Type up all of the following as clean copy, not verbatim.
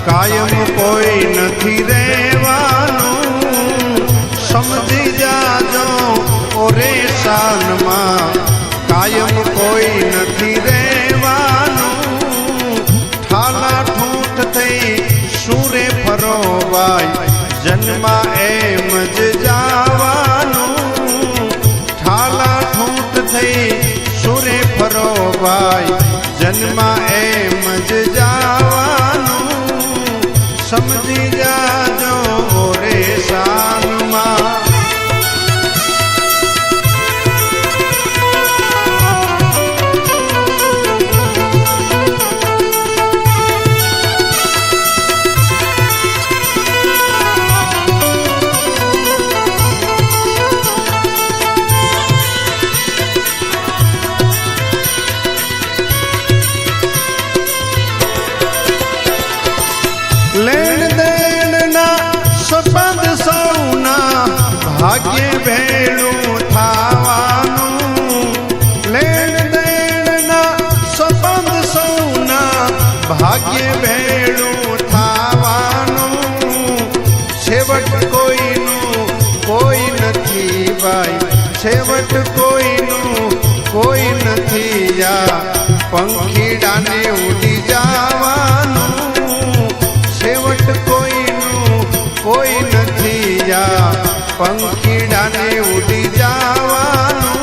કાયમ કોઈ નથી રહેવાનું સમજી જાજો ઓરે શાનમાં કાયમ કોઈ નથી રહેવાનું ઠાલા ઠૂઠ થઈ સુરે ફરોવાય જન્મા એમ જ જાવાનું ઠાલા ઠૂઠ થઈ સુરે ફરોવાય જન્મા એમ જ જાવાનું સમજી જાજો રે શાનમાં લેણ દેણના સંબંધ સૌના ભાગ્ય ભેળું થાવાનું લેણ દેણના સંબંધ સૌના ભાગ્ય ભેળું થાવાનું છેવટ કોઈનું કોઈ નથી ભાઈ છેવટ કોઈનું કોઈ નથી યા પંખીડાને ઉડી જવાનું છેવટ કોઈનું કોઈ નથી યા પંખીડાને ઉડી જવાનું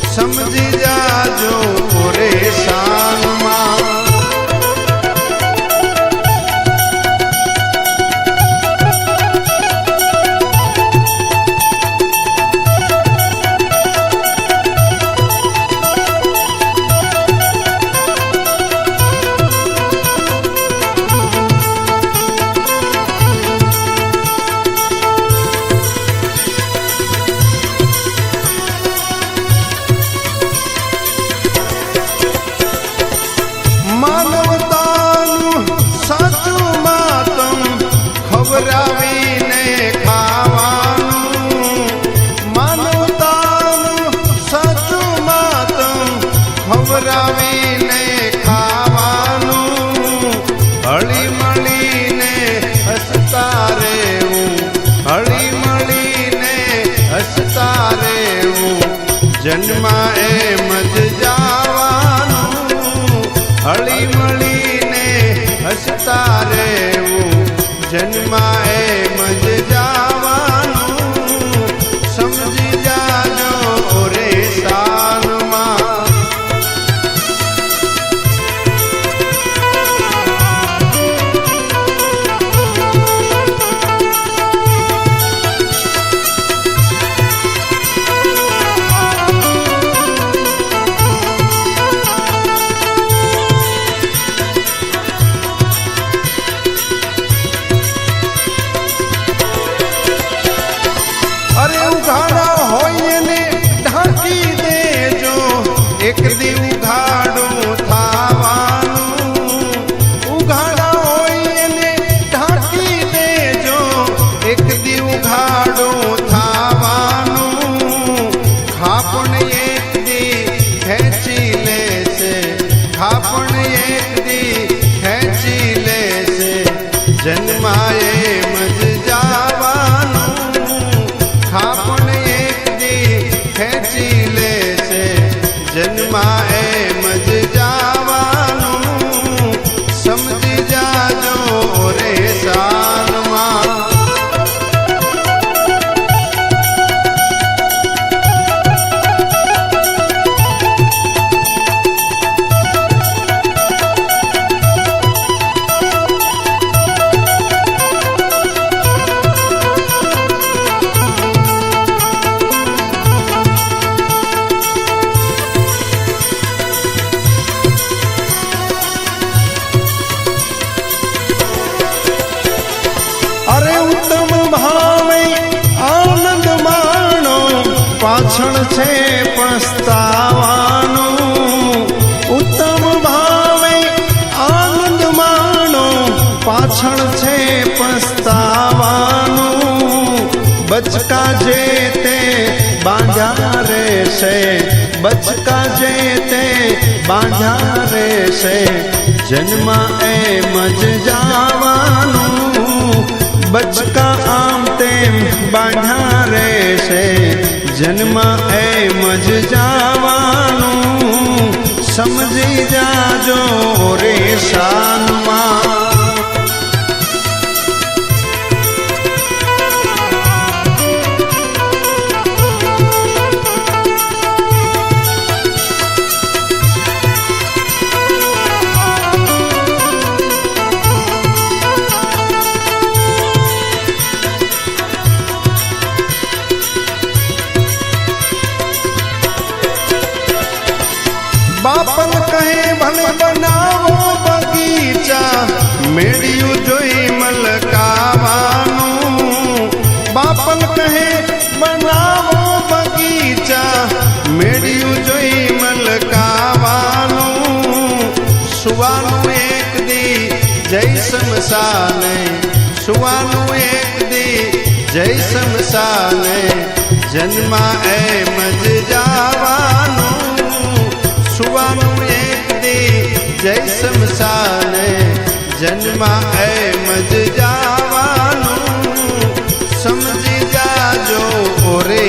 સમજી જાજો રે શાનમાં માનવતાનું સાચું માતમ ખવરાવીને ખાવાનું માનવતાનું સાચું માતમ ખવરાવીને ખાવાનું હળી મળીને હસતા રહેવું હળી મળીને હસતા રહેવું જન્મા એમ જ જાવાનું હળી મળીને હસતા રહેવું જન્મા એમ જ જાવાનું સમજી જાજો રે શાનમાં અરે ઉઘાડા હોય ને ઢાંકી દેજો એક દી ઉઘાડું થાવાનું ઉઘાડા હોય ને ઢાંકી દેજો એક દી ઉઘાડું થાવાનું ખાપણ એક દી ખેંચી લેશે ખાપણ એક દી ખેંચી લેશે જન્મા એમ જ જાવાનું ખાપણ એક દી ખેંચી લેશે જન્મા એમ જ જાવાનું સમજી જાજો રે શાનમાં અરે ઉત્તમ ભાવે આનંદ માણો પાછળ છે પસ્તાવાનું ઉત્તમ ભાવે આનંદ માણો પાછળ છે પસ્તાવાનું બચકા જે તે બાંધ્યા રહેશે બચકા જે તે બાંધ્યા રહેશે જન્મા એમ જ જાવાનું બચકા આમ તેમ બાંધ્યા રહેશે જન્મા એમ જ જાવાનું સમજી જાજો રે શાનમાં બાપન કહે ભલે બનાવો બગીચા મેળ્યું જોઈ મલકાવાનું બાપન કહે બનાવો બગીચા મેળ્યું જોઈ મલકાવાનું સુવાનું એક દી જય શમશાને સુવાનું એક દી જય શમશાને જન્મા એમ જ જાવાનું સુવાનું એક દી જય શમશાને જન્મા એમ જ જાવાનું સમજી જાજો રે